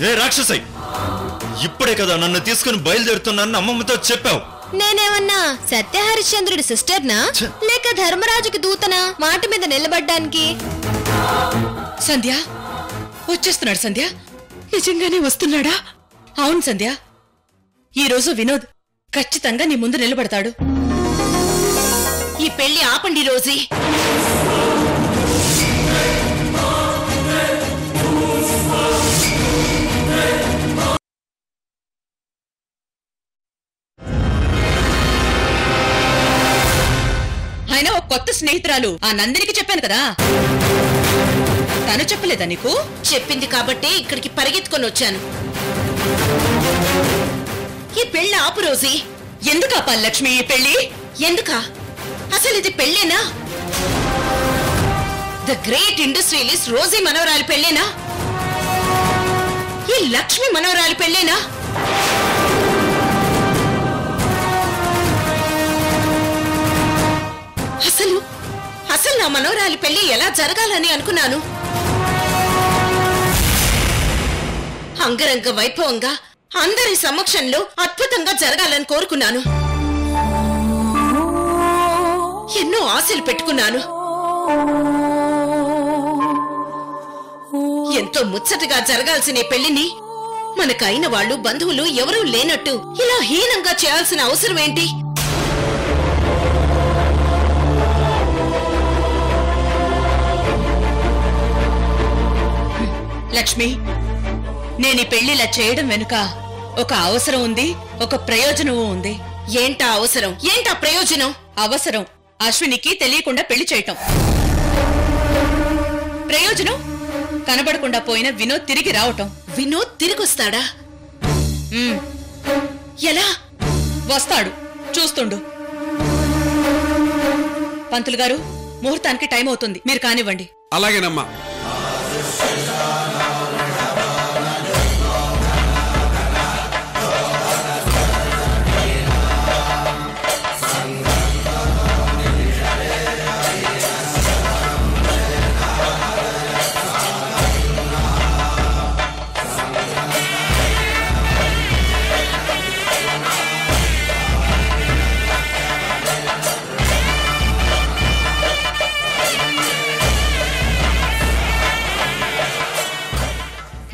ఏ రాక్షసై, ఇప్పుడే కదా నన్ను తీసుకుని బయలుదేరుతున్నాను అమ్మమ్మతో చెప్పావు. నేనేమన్నా సత్యహరిశ్చంద్రుడి సిస్టర్నా లేక ధర్మరాజుకి దూతనా మాట మీద నిలబడ్డానికి? సంధ్య వచ్చేస్తున్నాడు. సంధ్య నిజంగానే వస్తున్నాడా? అవును సంధ్య, ఈరోజు వినోద్ ఖచ్చితంగా నీ ముందు నిలబడతాడు. ఈ పెళ్లి ఆపండి రోజీ. ఆయన ఒక కొత్త స్నేహితురాలు ఆ నందినికి చెప్పాను కదా, తను చెప్పలేదా నీకు? చెప్పింది కాబట్టి ఇక్కడికి పరిగెత్తుకొని వచ్చాను. ఈ పెళ్లి ఆపు రోజీ. ఎందుకు ఆపాలి లక్ష్మి ఈ పెళ్లి? ఎందుకా? అసలు ఇది పెళ్ళేనా? ద గ్రేట్ ఇండస్ట్రియలిస్ట్ రోజీ మనవరాలి పెళ్ళేనా? ఈ లక్ష్మి మనవరాలి పెళ్ళేనా? అసలు అసలు నా మనవరాలి పెళ్లి ఎలా జరగాలని అనుకున్నాను. అంగరంగ వైభవంగా అందరి సమక్షంలో అద్భుతంగా జరగాలని కోరుకున్నాను. ఎన్నో ఆశలు పెట్టుకున్నాను. ఎంతో ముచ్చటగా జరగాల్సిన పెళ్లిని మనకైన వాళ్ళు బంధువులు ఎవరూ లేనట్టు ఇలా హీనంగా చేయాల్సిన అవసరం ఏంటి? లక్ష్మి, నేను ఈ పెళ్లిలా చేయడం వెనుక ఒక అవసరం ఉంది, ఒక ప్రయోజనము ఉంది. ఏంటా అవసరం? ఏంటా ప్రయోజనం? అవసరం అశ్వినికి తెలియకుండా పెళ్లి చేయటం. ప్రయోజనం కనబడకుండా పోయిన వినోద్ తిరిగి రావటం. వినోద్ తిరిగొస్తాడా? ఎలా వస్తాడు? చూస్తుండు. పంతులు గారు, ముహూర్తానికి టైం అవుతుంది, మీరు కానివ్వండి. అలాగేనమ్మా.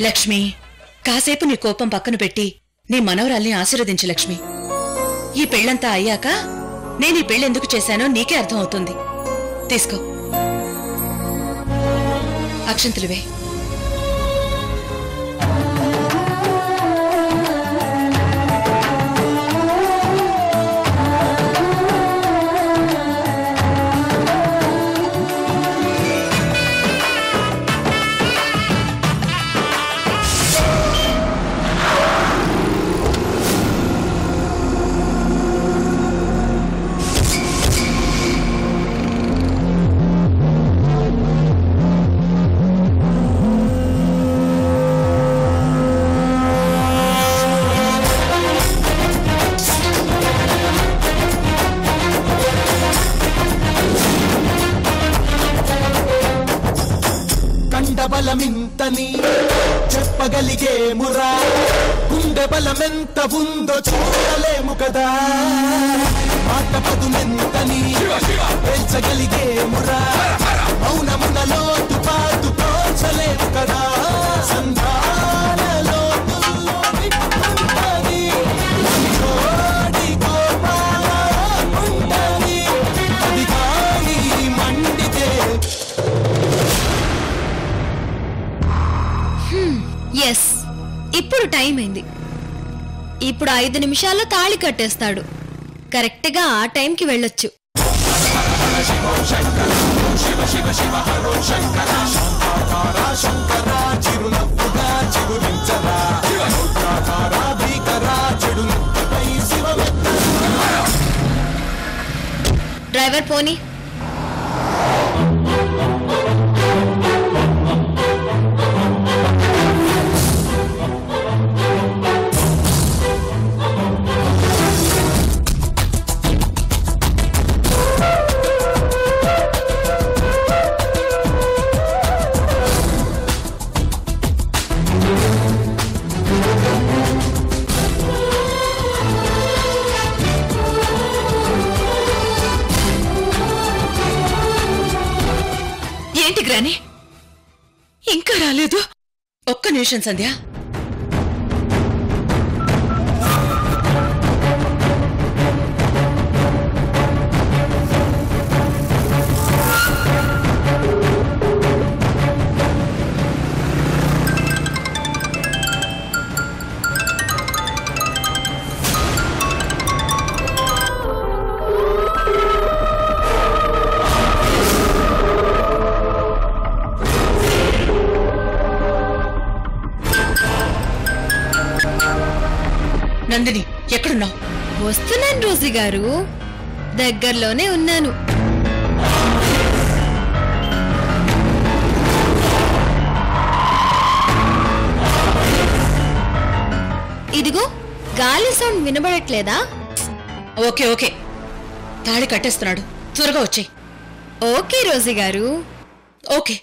లక్ష్మి, కాసేపు నీ కోపం పక్కన పెట్టి నీ మనవరాల్ని ఆశీర్వదించు లక్ష్మి. ఈ పెళ్లంతా అయ్యాక నేను ఈ పెళ్ళెందుకు చేశానో నీకే అర్థం అవుతుంది. తీసుకో, అక్షంతులువే. బలమింతని చెప్పగలిగేమురా, గుండె బలమెంత ఉందో చూడలేము కదా. మాట పదులెంతని పేల్చగలిగేమురా, మౌనమున లోతు పాటు పోల్చలేము కదా. సంధానలో అది కానీ మండితే. ఎస్, ఇప్పుడు టైం అయింది. ఇప్పుడు 5 నిమిషాల్లో తాళి కట్టేస్తాడు. కరెక్ట్ గా ఆ టైంకి వెళ్ళొచ్చు. డ్రైవర్ పోనీ. నిమిషం సంధ్య. నందిని, ఎక్కడున్నావు? వస్తున్నాను రోజీ గారు, దగ్గరలోనే ఉన్నాను. ఇదిగో గాలి సౌండ్ వినబడట్లేదా? ఓకే ఓకే, తాళి కట్టేస్తున్నాడు, త్వరగా వచ్చేయ్. ఓకే రోజీ గారు. ఓకే.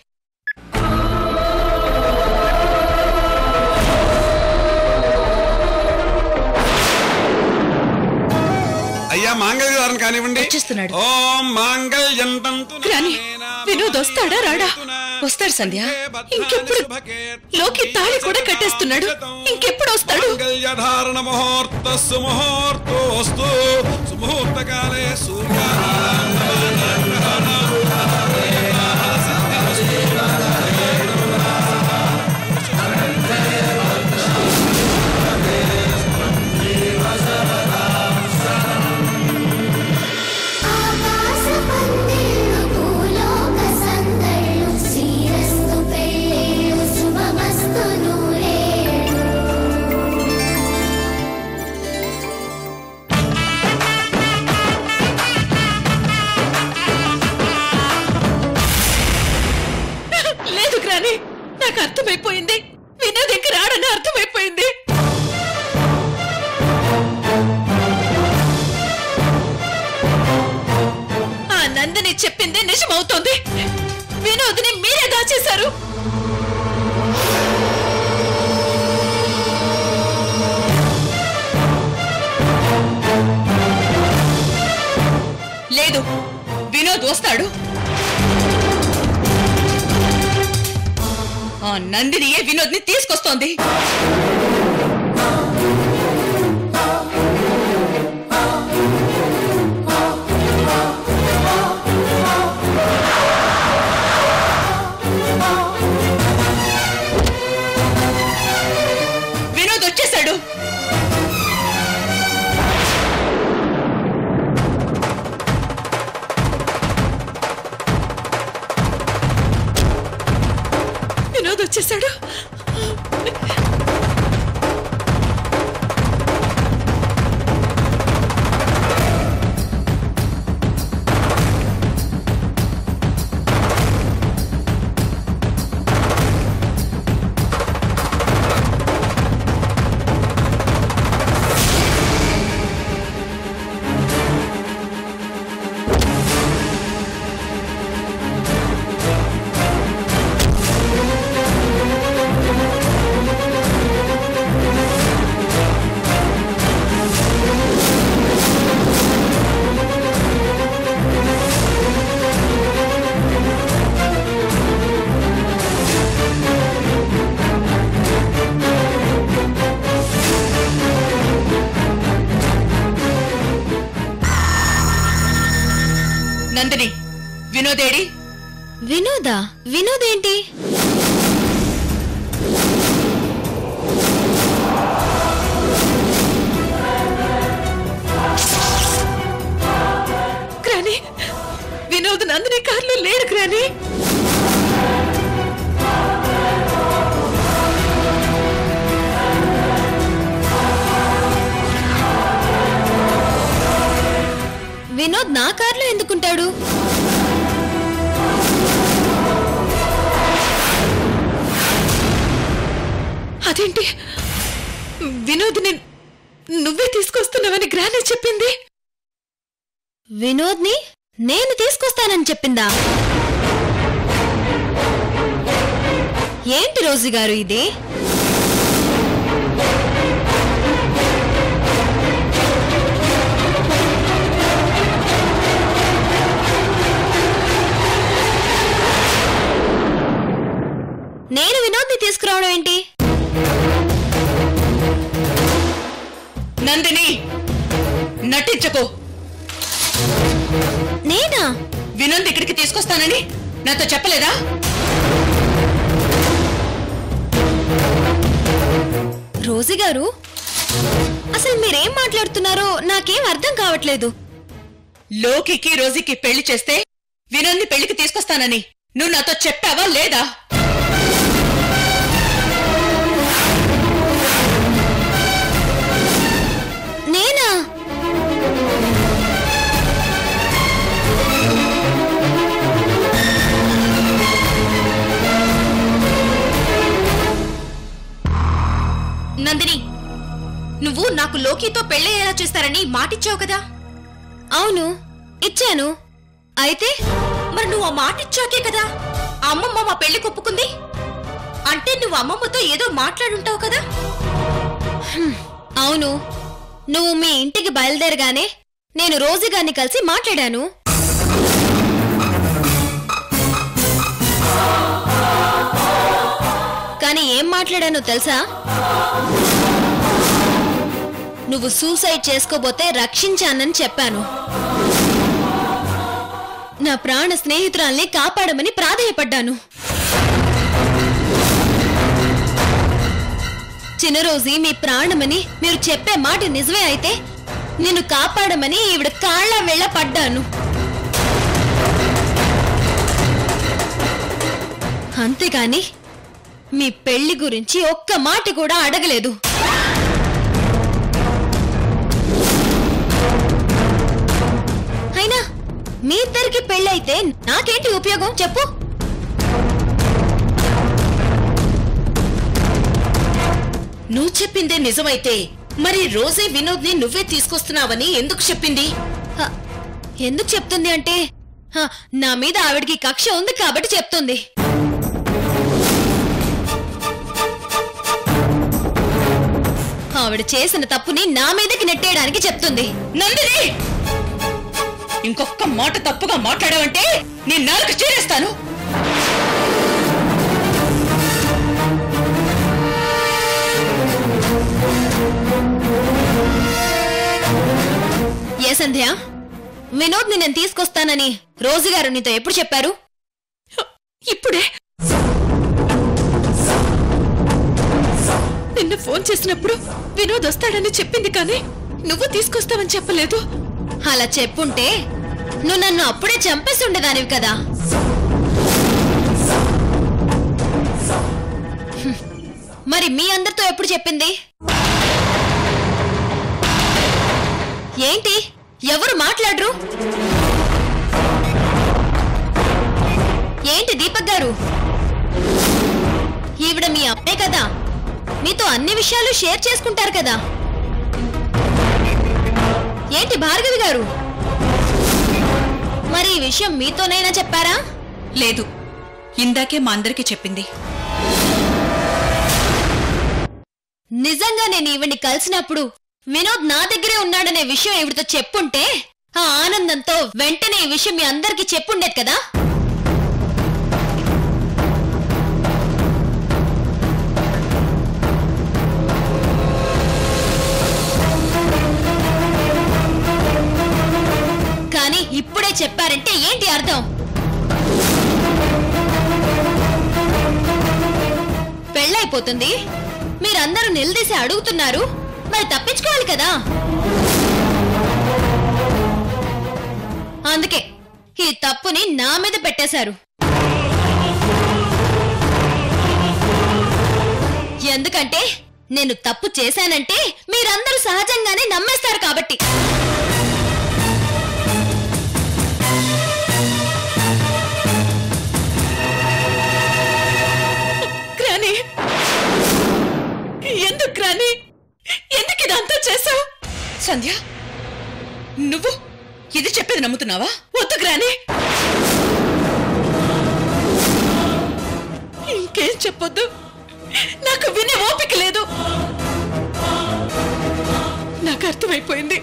అయ్యా మాంగళ్యదారం కానివ్వండి. వచ్చేస్తున్నాడు. ఓం మాంగళ్యం రాని, వినోద్ వస్తాడా రాడా? వస్తాడు సంధ్య. ఇంకెప్పుడు? లోకి తాళి కూడా కట్టేస్తున్నాడు, ఇంకెప్పుడు వస్తాడు? మాంగళ్యధారణ ముహూర్త సుముహూర్తోస్తు సుముహూర్త కాలే లేదు గ్రాని, నాకు అర్థమైపోయింది. వినోద్ ఇంక రాడని అర్థమైపోయింది. ఆ నందిని చెప్పింది నిజమవుతోంది. వినోద్ని మీరే దాచేశారు. లేదు, వినోద్ వస్తాడు. ఆ నందినియే వినోద్ని తీసుకొస్తోంది. వినోద్ వచ్చేశాడు. వినోద్ వచ్చేసాడు. నందిని, వినోదేడి? వినోదా? వినోదేంటి? గ్రాని, వినోద్ నందిని కార్లో లేడు గ్రాని. వినోద్ నా కార్లో ఎందుకుంటాడు? అదేంటి, వినోద్ని నువ్వే తీసుకొస్తున్నావని గ్రాని చెప్పింది. వినోద్ని నేను తీసుకొస్తానని చెప్పిందా? ఏంటి రోజీ గారు ఇది? నేను వినోద్ని తీసుకురావడం ఏంటి? నందిని నటించకు. నేనా? వినోద్ ఇక్కడికి తీసుకొస్తానని నాతో చెప్పలేదా? రోజీ గారు, అసలు మీరేం మాట్లాడుతున్నారో నాకేం అర్థం కావట్లేదు. లోకికి రోజీకి పెళ్లి చేస్తే వినోద్ని పెళ్లికి తీసుకొస్తానని నువ్వు నాతో చెప్పావా లేదా? నేనా? నందిని, నువ్వు నాకు లోకితో పెళ్ళయ్యేలా చేస్తారని మాటిచ్చావు కదా? అవును, ఇచ్చాను. అయితే మరి నువ్వు ఆ మాటిచ్చాకే కదా అమ్మమ్మ మా పెళ్లి ఒప్పుకుంది. అంటే నువ్వు అమ్మమ్మతో ఏదో మాట్లాడుంటావు కదా? అవును, నువ్వు మీ ఇంటికి బయలుదేరగానే నేను రోజీ గారిని కలిసి మాట్లాడాను. కానీ ఏం మాట్లాడానో తెలుసా? నువ్వు సూసైడ్ చేసుకోబోతే రక్షించానని చెప్పాను. నా ప్రాణ స్నేహితురాల్ని కాపాడమని ప్రాధేయపడ్డాను. చిన్న రోజీ మీ ప్రాణమని మీరు చెప్పే మాట నిజమే అయితే నిన్ను కాపాడమని ఈవిడ కాళ్ళ వెళ్ళ పడ్డాను. అంతేగాని మీ పెళ్లి గురించి ఒక్క మాట కూడా అడగలేదు. అయినా మీ ఇద్దరికి పెళ్ళైతే నాకేంటి ఉపయోగం చెప్పు? నువ్వు చెప్పిందే నిజమైతే మరి రోజే వినోద్ని నువ్వే తీసుకొస్తున్నావని ఎందుకు చెప్పింది? హ, ఎందుకు చెప్తుంది అంటే నా మీద ఆవిడికి కక్ష ఉంది కాబట్టి చెప్తుంది. ఆవిడ చేసిన తప్పుని నా మీదకి నెట్టేయడానికి చెప్తుంది. నందిని, ఇంకొక్క మాట తప్పుగా మాట్లాడావంటే నీ నాలుక చీరేస్తాను. ఏ సంధ్య, వినోద్ని నేను తీసుకొస్తానని రోజు గారు నీతో ఎప్పుడు చెప్పారు? ఇప్పుడే నిన్న ఫోన్ చేసినప్పుడు వినోద్ వస్తాడని చెప్పింది, కానీ నువ్వు తీసుకొస్తావని చెప్పలేదు. అలా చెప్పుంటే నువ్వు నన్ను అప్పుడే చంపేసి ఉండేదానివి కదా. మరి మీ అందరితో ఎప్పుడు చెప్పింది? ఏంటి ఎవరు మాట్లాడరు? ఏంటి దీపక్ గారు, ఈవిడ మీ అమ్మే కదా, మీతో అన్ని విషయాలు షేర్ చేసుకుంటారు కదా. ఏంటి భార్గవి గారు, మరి ఈ విషయం మీతోనైనా చెప్పారా? లేదు, ఇందాకే మా అందరికీ చెప్పింది. నిజంగా నేను ఈవిడ్ని కలిసినప్పుడు వినోద్ నా దగ్గరే ఉన్నాడనే విషయం ఈవిడితో చెప్పుంటే ఆ ఆనందంతో వెంటనే ఈ విషయం మీ అందరికీ చెప్పుండేది కదా. కానీ ఇప్పుడే చెప్పారంటే ఏంటి అర్థం? పెళ్ళైపోతుంది, మీరందరూ నిలదీసి అడుగుతున్నారు, మరి తప్పించుకోవాలి కదా. అందుకే ఈ తప్పుని నా మీద పెట్టేశారు. ఎందుకంటే నేను తప్పు చేశానంటే మీరందరూ సహజంగానే నమ్మేస్తారు కాబట్టి. ఎందుకు రాని, ఎందుకు ఇదంతా చేశావు? సంధ్య, నువ్వు ఇది చెప్పేది నమ్ముతున్నావా? వద్దు గ్రాని, ఇంకేం చెప్పొద్దు, నాకు వినే ఓపిక లేదు. నాకు అర్థమైపోయింది,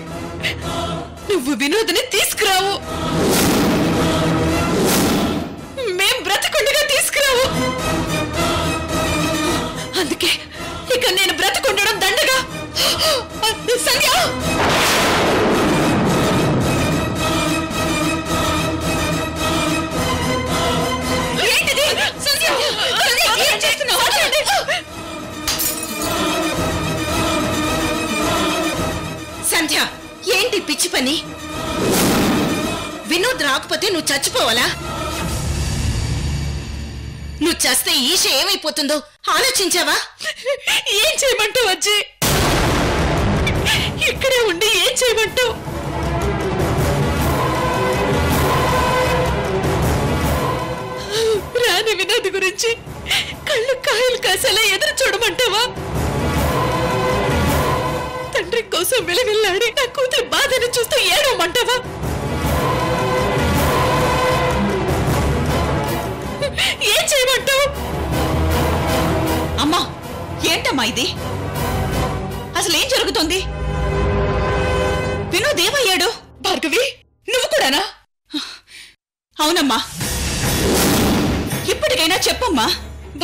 నువ్వు వినోద్ని తీసుకురావు, మేం బ్రతకుండగా తీసుకురావు. అందుకే ఇక నేను బ్రతకుండడం దండగా. సంధ్య, సంధ్య, ఏంటి పిచ్చి పని? వినోద్ రాకపోతే నువ్వు చచ్చిపోవాలా? నువ్వు చస్తే ఈష ఏమైపోతుందో ఆలోచించావా? ఏం చేయమంటావు అజ్జి? ఇక్కడే ఉండి ఏం చేయమంటావు? రాని వినోద్ గురించి కళ్ళు కాయలు కాసేలా ఎదురు చూడమంటావా? తండ్రి కోసం వెలివెళ్ళాడి నా కూతురి బాధను చూస్తూ ఏడవమంటావా? ఏం చేయమంటావు? అమ్మా, ఏంటమ్మా ఇది? అసలు ఏం జరుగుతుంది? వినోద్ ఏమయ్యాడు? భార్గవి, నువ్వు కూడానా? అవునమ్మా, ఇప్పటికైనా చెప్పమ్మా.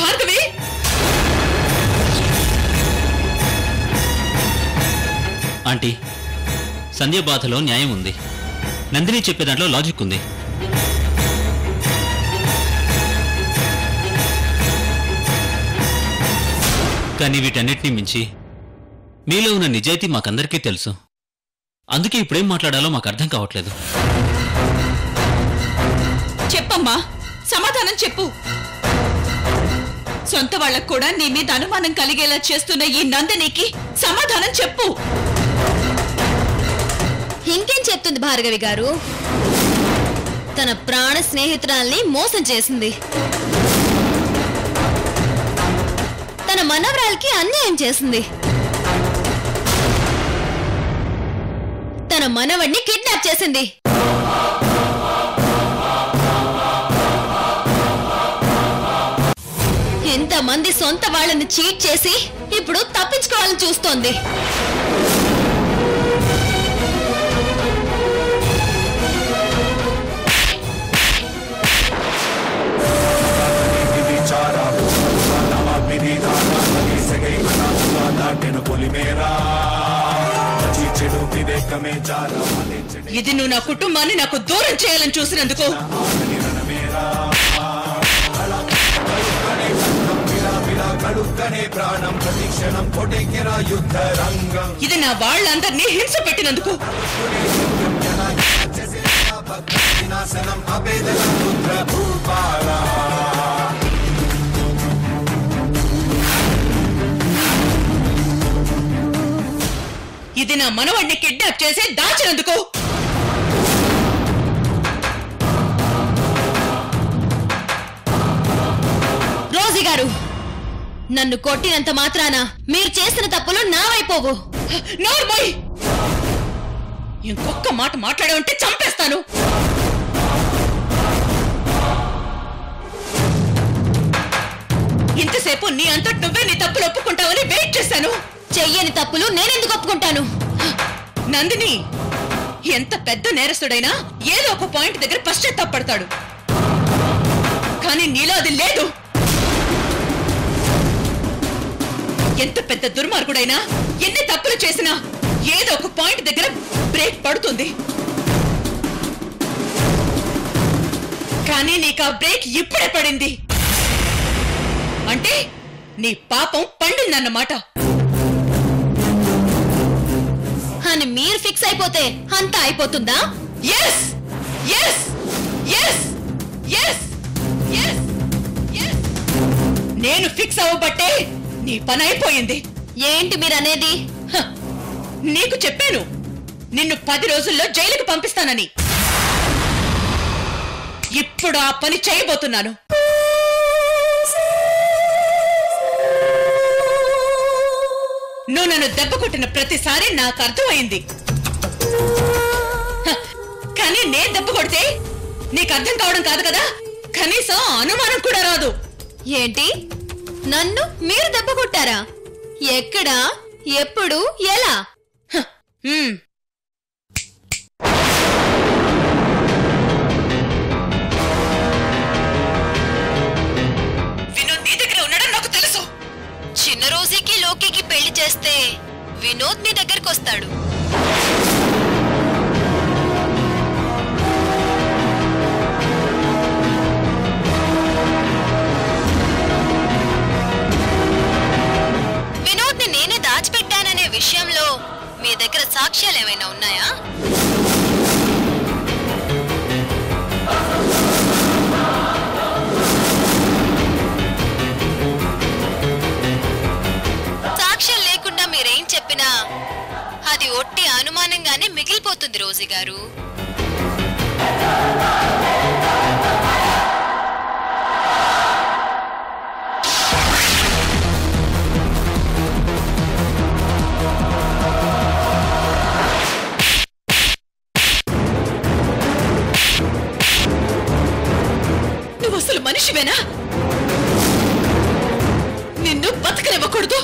భార్గవి, ఆంటీ, సంధ్య బాధలో న్యాయం ఉంది. నందిని చెప్పే దాంట్లో లాజిక్ ఉంది. కానీ వీటన్నిటినీ మించి మీలో ఉన్న నిజాయితీ మాకందరికీ తెలుసు. అందుకే ఇప్పుడేం మాట్లాడాలో మాకు అర్థం కావట్లేదు. చెప్పమ్మా, సమాధానం చెప్పు. సొంత వాళ్ళకు కూడా నీ మీద అనుమానం కలిగేలా చేస్తున్న ఈ నందినికి సమాధానం చెప్పు. ఇంకేం చెప్తుంది భార్గవి గారు? తన ప్రాణ స్నేహితురాల్ని మోసం చేసింది. తన మనవరాలకి అన్యాయం చేసింది. తన మనవడిని కిడ్నాప్ చేసింది. ఇంతమంది సొంత వాళ్ళని చీట్ చేసి ఇప్పుడు తప్పించుకోవాలని చూస్తోంది. ఇది నువ్వు నా కుటుంబాన్ని నాకు దూరం చేయాలని చూసినందుకు ఇది నా వాళ్ళందరినీ హింస పెట్టినందుకు ఇది నా మనవడిని కిడ్నాప్ చేసి దాచినందుకు రోజీ గారు, నన్ను కొట్టినంత మాత్రాన మీరు చేసిన తప్పులు నావైపోవు. నోర్మోయ్, ఇంకొక్క మాట మాట్లాడే ఉంటే చంపేస్తాను. ఇంతసేపు నీ అంతటి నువ్వే నీ తప్పులు ఒప్పుకుంటావని వెయిట్ చేశాను. చెయ్యని తప్పులు నేనెందుకు ఒప్పుకుంటాను? నందిని, ఎంత పెద్ద నేరస్తుడైనా ఏదో ఒక పాయింట్ దగ్గర పశ్చాత్తాపడతాడు. కానీ నీలో అది లేదు. ఎంత పెద్ద దుర్మార్గుడైనా ఎన్ని తప్పులు చేసినా ఏదో ఒక పాయింట్ దగ్గర బ్రేక్ పడుతుంది. కానీ నీకు ఆ బ్రేక్ ఇప్పుడే పడింది. అంటే నీ పాపం పండిందన్నమాట. అని మీరు ఫిక్స్ అయిపోతే అంతా అయిపోతుందా? Yes yes yes yes yes yes నేను ఫిక్స్ అవ్వబట్టే నీ పని అయిపోయింది. ఏంటి మీరనేది? నీకు చెప్పాను, నిన్ను 10 రోజుల్లో జైలుకు పంపిస్తానని. ఇప్పుడు ఆ పని చేయబోతున్నాను. నువ్వు నన్ను దెబ్బ కొట్టిన ప్రతిసారి నాకు అర్థమైంది. కానీ నేను దెబ్బ కొడితే నీకు అర్థం కావడం కాదు కదా, కనీసం అనుమానం కూడా రాదు. ఏంటి, నన్ను మీరు దెబ్బ కొట్టారా? ఎక్కడ, ఎప్పుడు, ఎలా? వినోద్ నీ దగ్గర ఉన్నాడని నాకు తెలుసు. చిన్న రోజుకి లోకికి పెళ్లి చేస్తే వినోద్ మీ దగ్గరకు వస్తాడు. వినోద్ ని నేనే దాచిపెట్టాననే విషయంలో మీ దగ్గర సాక్ష్యాలు ఏమైనా ఉన్నాయా? సాక్ష్యాలు లేకుండా మీరేం చెప్పినా అది ఒట్టి అనుమానంగానే మిగిలిపోతుంది రోజీ గారు. నువ్వు అసలు మనిషివేనా? నిన్ను బతకనివ్వకూడదు.